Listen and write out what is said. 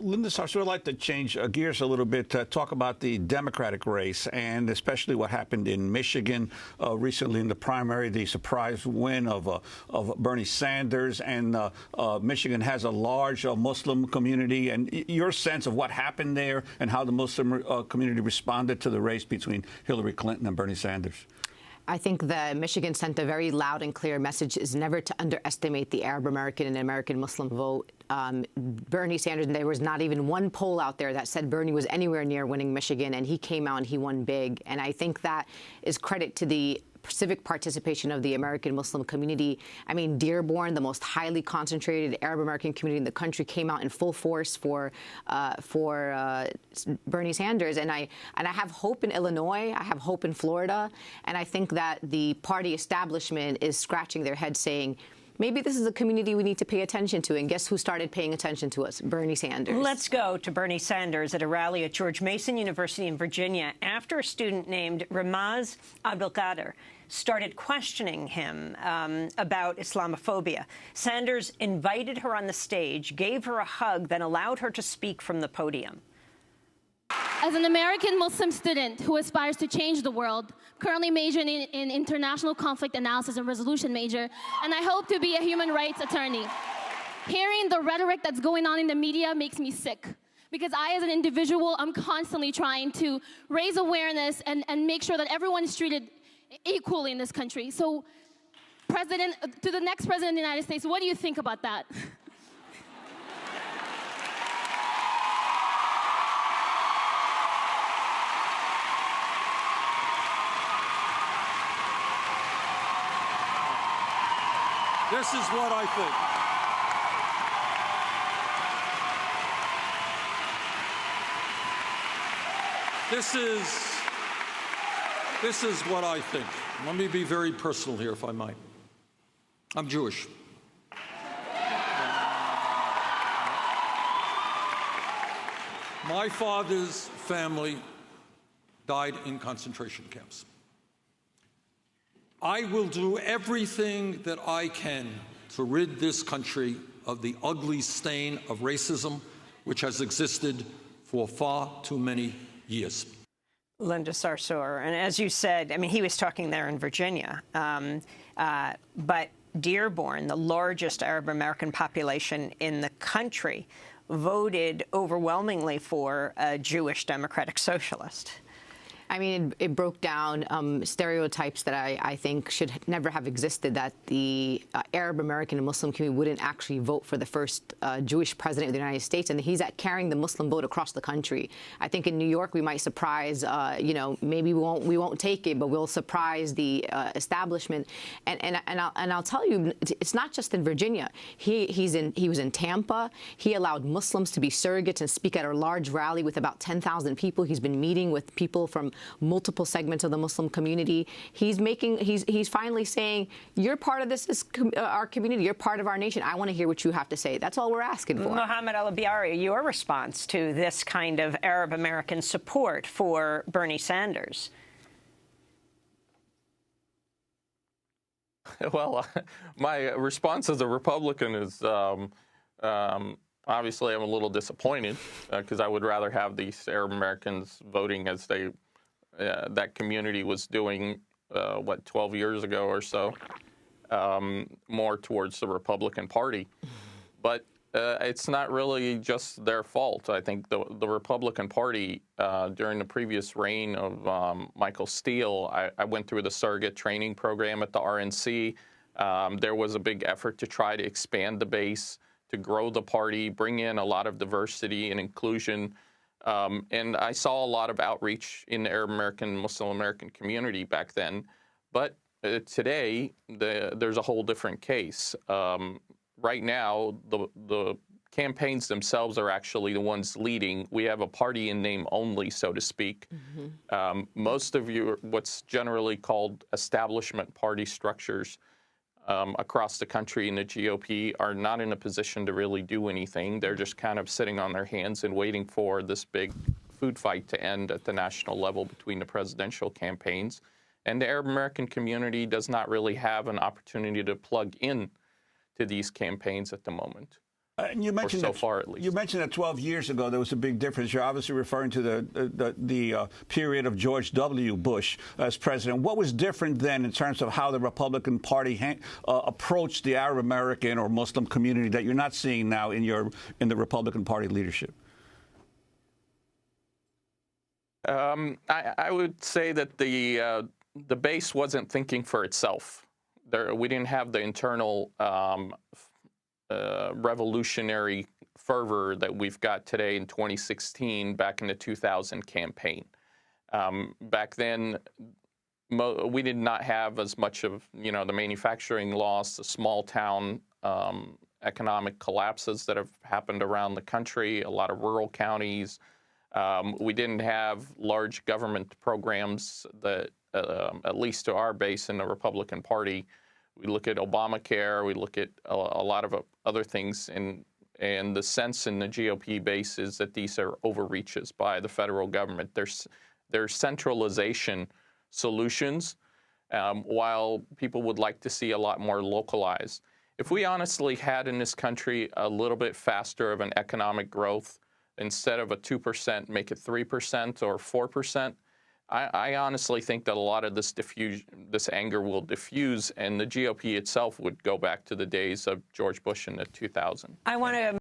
Linda Sarsour, I'd like to change gears a little bit, talk about the Democratic race, and especially what happened in Michigan recently in the primary, the surprise win of Bernie Sanders. And Michigan has a large Muslim community. And your sense of what happened there and how the Muslim community responded to the race between Hillary Clinton and Bernie Sanders? I think that Michigan sent a very loud and clear message: is never to underestimate the Arab American and American Muslim vote. Bernie Sanders, there was not even one poll out there that said Bernie was anywhere near winning Michigan, and he came out and he won big. And I think that is credit to the civic participation of the American Muslim community. I mean, Dearborn, the most highly concentrated Arab American community in the country, came out in full force for Bernie Sanders. And I have hope in Illinois. I have hope in Florida. And I think that the party establishment is scratching their head saying, maybe this is a community we need to pay attention to. And guess who started paying attention to us? Bernie Sanders. Let's go to Bernie Sanders at a rally at George Mason University in Virginia after a student named Ramaz Abdelkader started questioning him about Islamophobia. Sanders invited her on the stage, gave her a hug, then allowed her to speak from the podium. As an American Muslim student who aspires to change the world, currently majoring in international conflict analysis and resolution major, and I hope to be a human rights attorney, hearing the rhetoric that's going on in the media makes me sick. Because I, as an individual, I'm constantly trying to raise awareness and make sure that everyone is treated equally in this country. So, to the next president of the United States, what do you think about that? This is what I think. This is what I think. Let me be very personal here, if I might. I'm Jewish. My father's family died in concentration camps. I will do everything that I can to rid this country of the ugly stain of racism, which has existed for far too many years. Linda Sarsour, and as you said, I mean, he was talking there in Virginia, but Dearborn, the largest Arab American population in the country, voted overwhelmingly for a Jewish democratic socialist. I mean, it broke down stereotypes that I think should never have existed, that the Arab American and Muslim community wouldn't actually vote for the first Jewish president of the United States, and he's carrying the Muslim vote across the country. I think in New York we might surprise, maybe we won't take it, but we'll surprise the establishment. And I'll tell you, it's not just in Virginia. He was in Tampa. He allowed Muslims to be surrogates and speak at a large rally with about 10,000 people. He's been meeting with people from multiple segments of the Muslim community. He's finally saying, you're part of this our community. You're part of our nation. I want to hear what you have to say. That's all we're asking for. Mohammed Al-Biari, your response to this kind of Arab American support for Bernie Sanders? Well, my response as a Republican is obviously I'm a little disappointed because I would rather have these Arab Americans voting as that community was doing, 12 years ago or so, more towards the Republican Party. But it's not really just their fault. I think the Republican Party, during the previous reign of Michael Steele, I went through the surrogate training program at the RNC. There was a big effort to try to expand the base, to grow the party, bring in a lot of diversity and inclusion. And I saw a lot of outreach in the Arab American, Muslim American community back then. But today, there's a whole different case. Right now, the campaigns themselves are actually the ones leading. We have a party in name only, so to speak. Mm-hmm. Most of what's generally called establishment party structures across the country in the GOP are not in a position to really do anything. They're just kind of sitting on their hands and waiting for this big food fight to end at the national level between the presidential campaigns. And the Arab American community does not really have an opportunity to plug in to these campaigns at the moment. And you mentioned so far, at least. You mentioned that 12 years ago there was a big difference. You're obviously referring to the period of George W. Bush as president. What was different then in terms of how the Republican Party approached the Arab American or Muslim community that you're not seeing now in the Republican Party leadership? I would say that the base wasn't thinking for itself. We didn't have the internal revolutionary fervor that we've got today in 2016 back in the 2000 campaign. Back then, we did not have as much of, the manufacturing loss, the small town economic collapses that have happened around the country, a lot of rural counties. We didn't have large government programs that, at least to our base in the Republican Party. We look at Obamacare, we look at a lot of other things, and the sense in the GOP base is that these are overreaches by the federal government. There's centralization solutions, while people would like to see a lot more localized. If we honestly had in this country a little bit faster of an economic growth, instead of a 2%, make it 3% or 4%, I honestly think that a lot of this anger will diffuse, and the GOP itself would go back to the days of George Bush in the 2000s. I want to